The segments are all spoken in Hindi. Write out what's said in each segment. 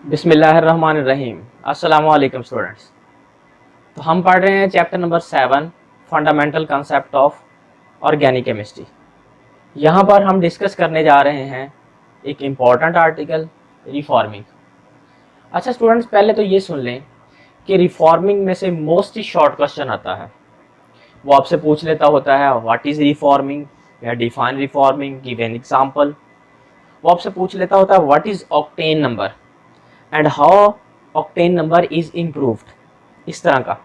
बिस्मिल्लाहिर्रहमानिर्रहीम। अस्सलामु अलैकुम स्टूडेंट्स। तो हम पढ़ रहे हैं chapter number 7 fundamental concept of organic chemistry. यहाँ पर हम डिस्कस करने जा रहे हैं एक इम्पॉर्टेंट आर्टिकल, रिफॉर्मिंग। अच्छा स्टूडेंट्स, पहले तो ये सुन लें कि रिफॉर्मिंग में से मोस्ट शॉर्ट क्वेश्चन आता है। वो आपसे पूछ लेता होता है व्हाट इज़ रिफॉर्मिंग या define reforming, give an example. वो आपसे पूछ लेता होता है what is octane number and how octane number is improved, इस तरह का।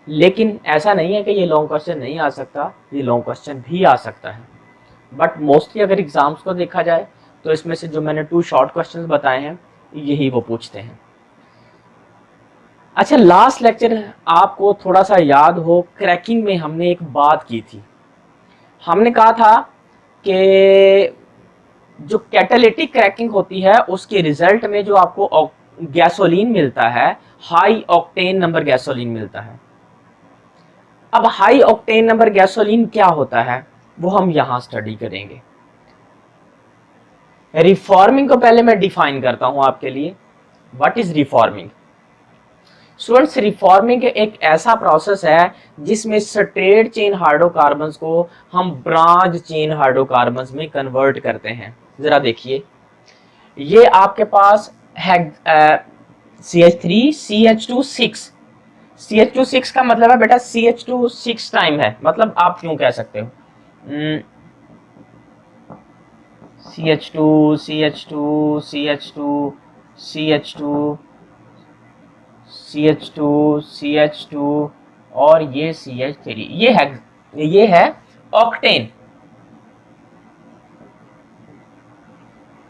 लेकिन ऐसा नहीं है कि ये लॉन्ग क्वेश्चन नहीं आ सकता, ये लॉन्ग क्वेश्चन भी आ सकता है। बट मोस्टली अगर एग्जाम्स को देखा जाए तो इसमें से जो मैंने 2 शॉर्ट क्वेश्चंस बताए हैं यही वो पूछते हैं। अच्छा, लास्ट लेक्चर आपको थोड़ा सा याद हो, क्रैकिंग में हमने एक बात की थी। हमने कहा था कि जो कैटालिटिक क्रैकिंग होती है उसके रिजल्ट में जो आपको गैसोलीन मिलता है, हाई ऑक्टेन नंबर गैसोलीन मिलता है। अब हाई ऑक्टेन नंबर गैसोलीन क्या होता है वो हम यहां स्टडी करेंगे। रिफॉर्मिंग को पहले मैं डिफाइन करता हूं आपके लिए। What is reforming? Students, reforming एक ऐसा प्रोसेस है जिसमें स्ट्रेट चेन हाइड्रोकार्बन्स को हम ब्रांच चेन हाइड्रोकार्बन्स में कन्वर्ट करते हैं। जरा देखिए, ये आपके पास है CH3 CH2 6। CH2 6 का मतलब है बेटा CH2 6 टाइम है, मतलब आप क्यों कह सकते हो CH2 CH2 CH2 CH2 CH2 CH2 और ये CH3, ये है ऑक्टेन।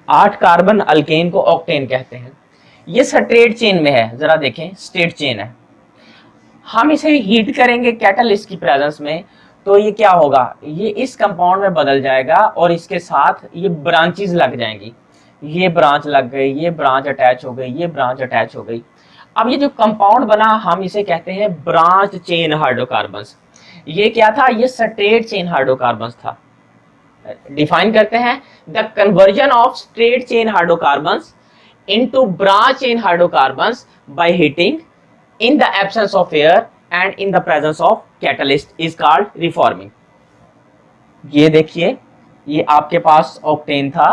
8 कार्बन अल्केन को ऑक्टेन कहते हैं। ये स्ट्रेट चेन में है, जरा देखें स्ट्रेट चेन है। हम इसे हीट करेंगे कैटलिस्ट की प्रेजेंस में तो ये क्या होगा, ये इस कंपाउंड में बदल जाएगा और इसके साथ ये ब्रांचेस लग जाएंगी। ये ब्रांच लग गई, ये ब्रांच अटैच हो गई, ये ब्रांच अटैच हो गई। अब ये जो कंपाउंड बना हम इसे कहते हैं ब्रांच चेन हाइड्रोकार्बन्स। ये क्या था, ये स्ट्रेट चेन हाइड्रोकार्बन्स था। डिफाइन करते हैं the conversion of straight chain hydrocarbons into branch chain hydrocarbons by heating in the absence of air and in the presence of catalyst is called reforming। ये देखिए, ये आपके पास ऑक्टेन था,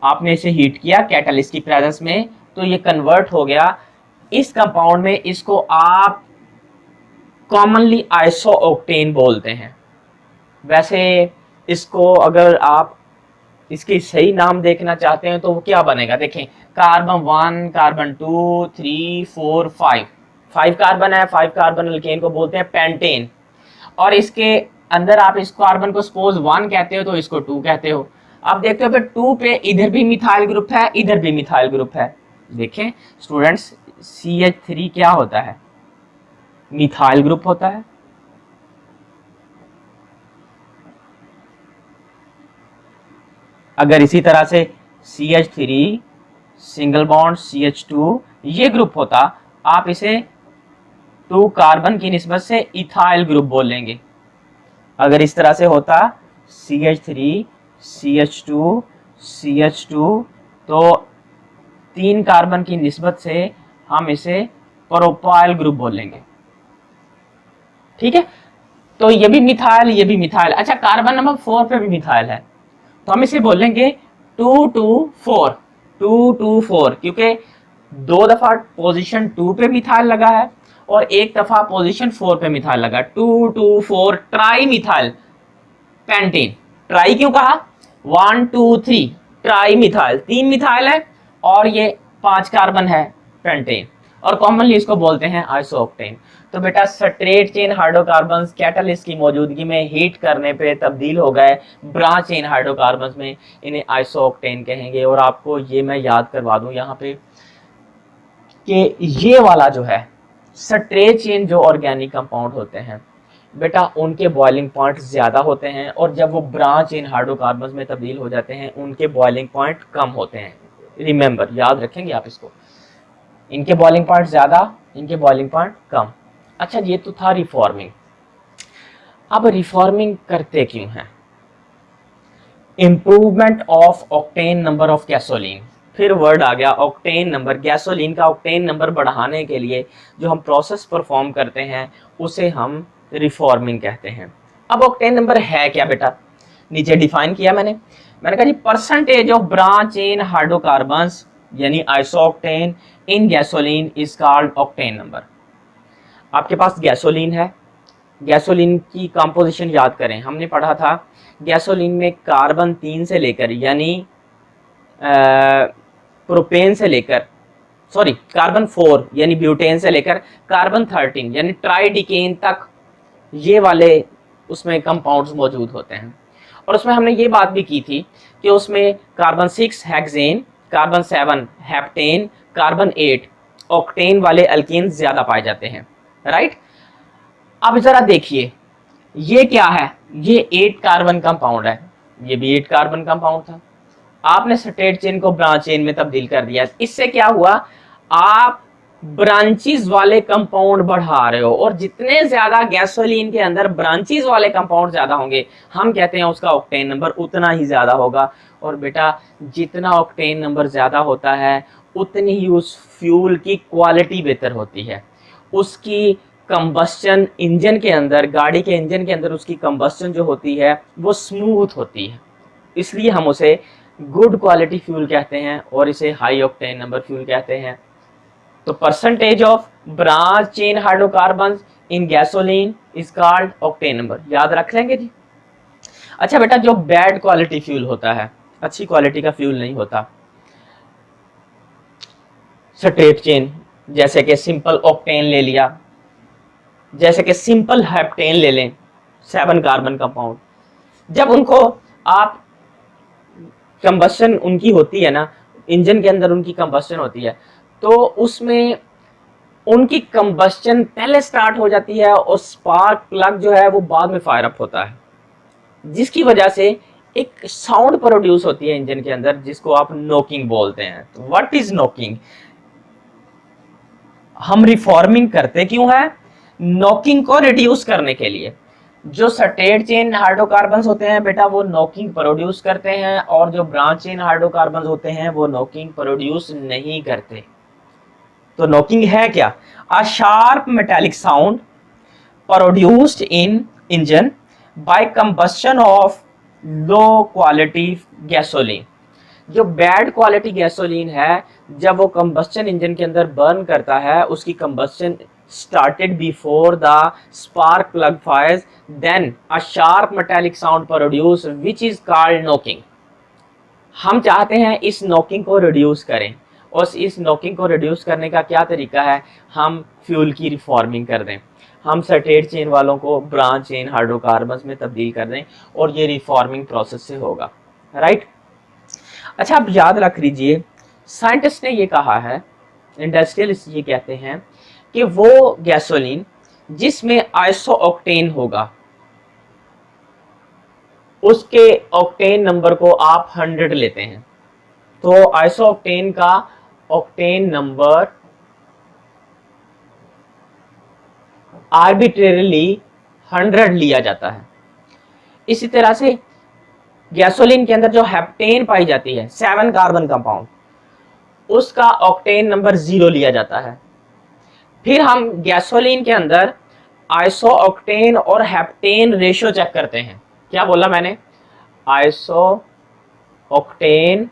आपने इसे हीट किया कैटलिस्ट की प्रेजेंस में तो ये कन्वर्ट हो गया इस कंपाउंड में। इसको आप कॉमनली आइसो ऑक्टेन बोलते हैं। वैसे इसको अगर आप इसके सही नाम देखना चाहते हैं तो वो क्या बनेगा, देखें कार्बन 1, कार्बन 2, 3, 4, 5 कार्बन है। 5 कार्बन अल्केन को बोलते हैं पेंटेन। और इसके अंदर आप इस कार्बन को सपोज 1 कहते हो तो इसको 2 कहते हो। आप देखते हो फिर 2 पे इधर भी मिथाइल ग्रुप है, इधर भी मिथाइल ग्रुप है। देखें स्टूडेंट्स, CH3 क्या होता है, मिथाइल ग्रुप होता है। अगर इसी तरह से CH3 सिंगल बॉन्ड CH2 ये ग्रुप होता, आप इसे 2 कार्बन की निस्बत से इथाइल ग्रुप बोलेंगे। अगर इस तरह से होता CH3 CH2 CH2 तो 3 कार्बन की निस्बत से हम इसे प्रोपाइल ग्रुप बोलेंगे। ठीक है, तो ये भी मिथाइल, ये भी मिथाइल। अच्छा, कार्बन नंबर 4 पे भी मिथाइल है तो हम इसे बोलेंगे 224 224, क्योंकि 2 दफा पोजीशन 2 पे मिथाइल लगा है और 1 दफा पोजीशन 4 पे मिथाइल लगा। 224 ट्राई मिथाइल पेंटेन। ट्राई क्यों कहा, 1 2 3 ट्राई मिथाइल, 3 मिथाइल है और ये 5 कार्बन है पेंटेन, और कॉमनली इसको बोलते हैं आइसोऑक्टेन। तो बेटा स्ट्रेट चेन हाइड्रोकार्बन्स कैटलिस्ट की मौजूदगी में हीट करने पे तब्दील हो गए ब्रांच चेन हाइड्रोकार्बन्स में, इन्हें आइसोऑक्टेन कहेंगे। और आपको ये मैं याद करवा दूं यहाँ पे कि ये वाला जो है स्ट्रेट चेन जो ऑर्गेनिक कंपाउंड होते हैं बेटा उनके बॉइलिंग पॉइंट ज्यादा होते हैं, और जब वो ब्रांच चेन हाइड्रोकार्बन्स में तब्दील हो जाते हैं उनके बॉइलिंग पॉइंट कम होते हैं। रिमेंबर, याद रखेंगे आप इसको, इनके बॉइलिंग पॉइंट ज्यादा, इनके बॉइलिंग पॉइंट कम। अच्छा, ये तो था रिफॉर्मिंग। अब रिफॉर्मिंग करते क्यों हैं? Improvement of octane number of gasoline. फिर वर्ड आ गया ऑक्टेन नंबर। गैसोलीन का ऑक्टेन नंबर बढ़ाने के लिए जो हम प्रोसेस परफॉर्म करते हैं उसे हम रिफॉर्मिंग कहते हैं। अब ऑक्टेन नंबर है क्या बेटा, नीचे डिफाइन किया मैंने कहा जी percentage of branch in hydrocarbons यानी isooctane in gasoline is called octane number. आपके पास गैसोलीन है, गैसोलीन की कंपोजिशन याद करें, हमने पढ़ा था गैसोलीन में कार्बन 3 से लेकर यानी प्रोपेन से लेकर कार्बन 4 यानी ब्यूटेन से लेकर कार्बन 13 यानी ट्राइडिकेन तक ये वाले उसमें कंपाउंड्स मौजूद होते हैं। और उसमें हमने ये बात भी की थी कि उसमें carbon 6 hexane, carbon 7 heptane, carbon 8 octane वाले अल्केन्स ज्यादा पाए जाते हैं, राइट। अब जरा देखिए ये क्या है, ये 8 कार्बन कंपाउंड है, ये भी 8 कार्बन कंपाउंड था, आपने स्ट्रेट चेन को ब्रांच चेन में तब्दील कर दिया। इससे क्या हुआ, आप ब्रांचेस वाले कंपाउंड बढ़ा रहे हो, और जितने ज्यादा गैसोलीन के अंदर ब्रांचेस वाले कंपाउंड ज्यादा होंगे हम कहते हैं उसका ऑक्टेन नंबर उतना ही ज्यादा होगा। और बेटा जितना ऑक्टेन नंबर ज्यादा होता है उतनी ही उस फ्यूल की क्वालिटी बेहतर होती है, उसकी कंबस्चन इंजन के अंदर, गाड़ी के इंजन के अंदर उसकी कंबस्चन जो होती है वो स्मूथ होती है, इसलिए हम उसे गुड क्वालिटी फ्यूल कहते हैं और इसे हाई ऑक्टेन नंबर फ्यूल कहते हैं। तो percentage of branch chain hydrocarbon in gasoline is called octane number, याद रख लेंगे जी। अच्छा बेटा जो बैड क्वालिटी फ्यूल होता है, अच्छी क्वालिटी का फ्यूल नहीं होता, स्ट्रेट चेन जैसे कि सिंपल ऑक्टेन ले लिया, जैसे कि सिंपल हेप्टेन ले लें, 7 कार्बन कंपाउंड, जब उनको आप कंबस्चन उनकी होती है ना, इंजन के अंदर उनकी कंबस्चन होती है, तो उसमें उनकी कंबस्चन पहले स्टार्ट हो जाती है और स्पार्क प्लग जो है वो बाद में फायर अप होता है, जिसकी वजह से एक साउंड प्रोड्यूस होती है इंजन के अंदर जिसको आप नॉकिंग बोलते हैं। तो व्हाट इज नॉकिंग, हम रिफॉर्मिंग करते क्यों है, नॉकिंग को रिड्यूस करने के लिए। जो स्ट्रेट चेन हाइड्रोकार्बन्स होते हैं बेटा वो नॉकिंग प्रोड्यूस करते हैं, और जो ब्रांच चेन हाइड्रोकार्बन्स होते हैं वो नॉकिंग प्रोड्यूस नहीं करते। तो नॉकिंग है क्या, a sharp metallic sound produced in engine by combustion of low quality gasoline. जो बैड क्वालिटी गैसोलीन है जब वो कंबस्चन इंजन के अंदर बर्न करता है, उसकी combustion started before the spark plug fires, then a sharp metallic sound produced which is called knocking। हम चाहते हैं इस नॉकिंग को रिड्यूस करें, और इस नॉकिंग को रिड्यूस करने का क्या तरीका है, हम फ्यूल की रिफॉर्मिंग कर दें, हम स्ट्रेट चेन वालों को ब्रांच चेन हाइड्रोकार्बन्स में तब्दील कर दें, और ये रिफॉर्मिंग प्रोसेस से होगा, राइट। अच्छा आप याद रख लीजिए साइंटिस्ट ने ये कहा है, इंडस्ट्रियलिस्ट ये कहते हैं कि वो गैसोलीन जिसमें आइसो ऑक्टेन होगा उसके ऑक्टेन नंबर को आप 100 लेते हैं, तो आइसो ऑक्टेन का ऑक्टेन नंबर आर्बिट्रेरीली 100 लिया जाता है। इसी तरह से गैसोलीन के अंदर जो हेप्टेन पाई जाती है 7 कार्बन कंपाउंड, उसका ऑक्टेन नंबर 0 लिया जाता है। फिर हम गैसोलीन के अंदर आइसो ऑक्टेन और हेप्टेन रेशियो चेक करते हैं, क्या बोला मैंने, isooctane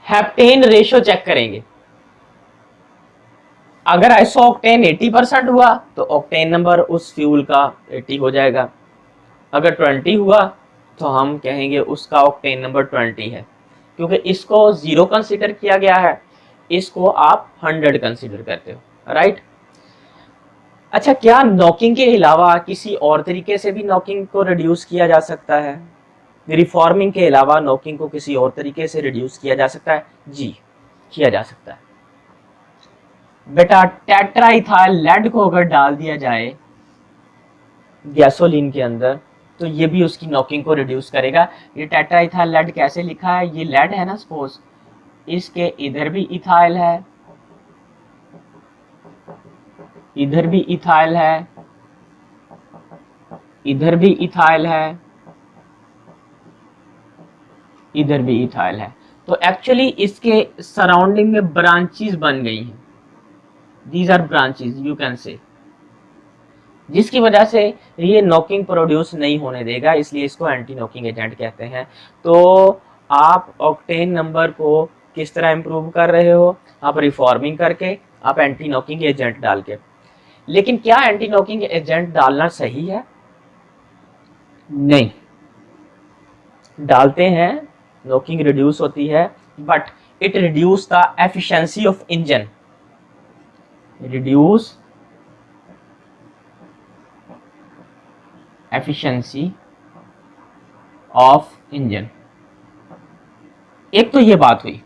heptane ratio check करेंगे। अगर आइसो ऑक्टेन 80% हुआ तो ऑक्टेन नंबर उस फ्यूल का 80 हो जाएगा, अगर 20 हुआ तो हम कहेंगे उसका ऑक्टेन नंबर 20 है, क्योंकि इसको 0 कंसीडर किया गया है, इसको आप 100 कंसीडर करते हो, राइट। अच्छा क्या नॉकिंग के अलावा किसी और तरीके से भी नॉकिंग को रिड्यूस किया जा सकता है, रिफॉर्मिंग के अलावा नॉकिंग को किसी और तरीके से रिड्यूस किया जा सकता है, जी किया जा सकता है बेटा। टेट्राइथाइल लेड को अगर डाल दिया जाए गैसोलीन के अंदर तो ये भी उसकी नॉकिंग को रिड्यूस करेगा। ये टेट्राइथाइल लेड कैसे लिखा है, ये लेड है ना सपोज, इसके इधर भी इथाइल है, इधर भी इथाइल है, इधर भी इथाइल है, इधर भी इथाइल है। तो एक्चुअली इसके सराउंडिंग में ब्रांचेस बन गई हैं, these are branches you can say, जिसकी वजह से ये नॉकिंग प्रोड्यूस नहीं होने देगा, इसलिए इसको एंटी नॉकिंग एजेंट कहते हैं। तो आप ऑक्टेन नंबर को किस तरह इंप्रूव कर रहे हो? आप रिफॉर्मिंग करके, आप एंटी नॉकिंग एजेंट डाल के। लेकिन क्या एंटी नॉकिंग एजेंट डालना सही है? नहीं, डालते हैं, नॉकिंग रिड्यूस होती है, but it reduce the efficiency of engine, reduce efficiency of engine. एक तो ये बात हुई।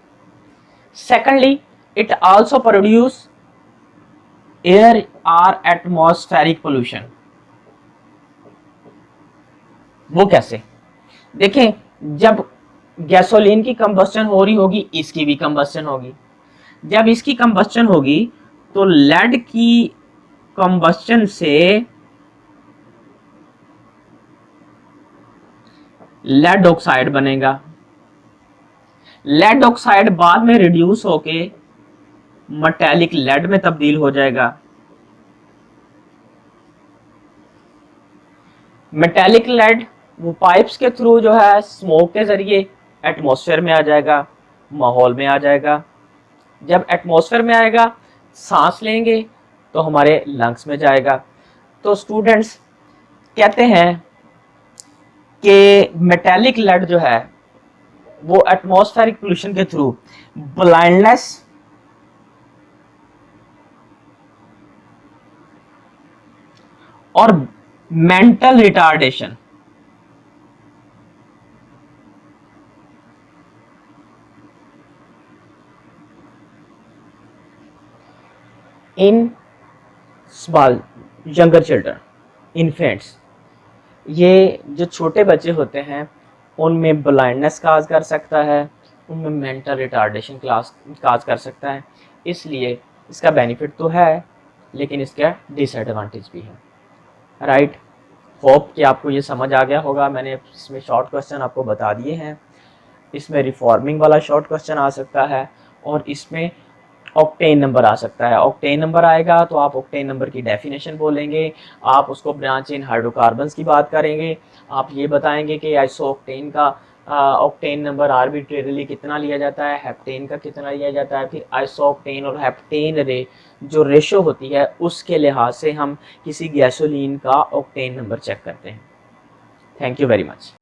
Secondly, it also produce air or atmospheric pollution. वो कैसे? देखें, जब गैसोलीन की कंबस्टन हो रही होगी, इसकी भी कंबस्टन होगी। जब इसकी कंबस्टन होगी तो लेड की कंबस्टन से लेड ऑक्साइड बनेगा। लेड ऑक्साइड बाद में रिड्यूस होके मेटालिक लेड में तब्दील हो जाएगा। मेटालिक लेड वो पाइप्स के थ्रू जो है स्मोक के जरिए एटमॉस्फेयर में आ जाएगा, माहौल में आ जाएगा। जब एटमॉस्फेयर में आएगा, सांस लेंगे तो हमारे लंग्स में जाएगा। तो स्टूडेंट्स कहते हैं कि मेटालिक लेड जो है वो एटमॉस्फेरिक पोल्यूशन के थ्रू ब्लाइंडनेस और mental retardation, in small younger children, infants, ये जो छोटे बच्चे होते हैं उनमें ब्लाइंडनेस काज कर सकता है, उनमें मेंटल रिटार्डेशन काज कर सकता है। इसलिए इसका बेनिफिट तो है, लेकिन इसका डिसएडवांटेज भी है। राइट, होप कि आपको ये समझ आ गया होगा। मैंने इसमें शॉर्ट क्वेश्चन आपको बता दिए हैं। इसमें रिफॉर्मिंग वाला शॉर्ट क्वेश्चन आ सकता है और इसमें ऑक्टेन नंबर आ सकता है। ऑक्टेन नंबर आएगा तो आप ऑक्टेन नंबर की डेफिनेशन बोलेंगे, आप उसको ब्रांच इन हाइड्रोकार्बन्स की बात करेंगे, आप ये बताएंगे कि आइसोऑक्टेन का ऑक्टेन नंबर आर्बिट्रेरली कितना लिया जाता है, हेप्टेन का कितना लिया जाता है, फिर आइसोऑक्टेन और हेप्टेन जो रेशो होती है उसके लिहाज से हम किसी गैसोलीन का ऑक्टेन नंबर चेक करते हैं। Thank you very much.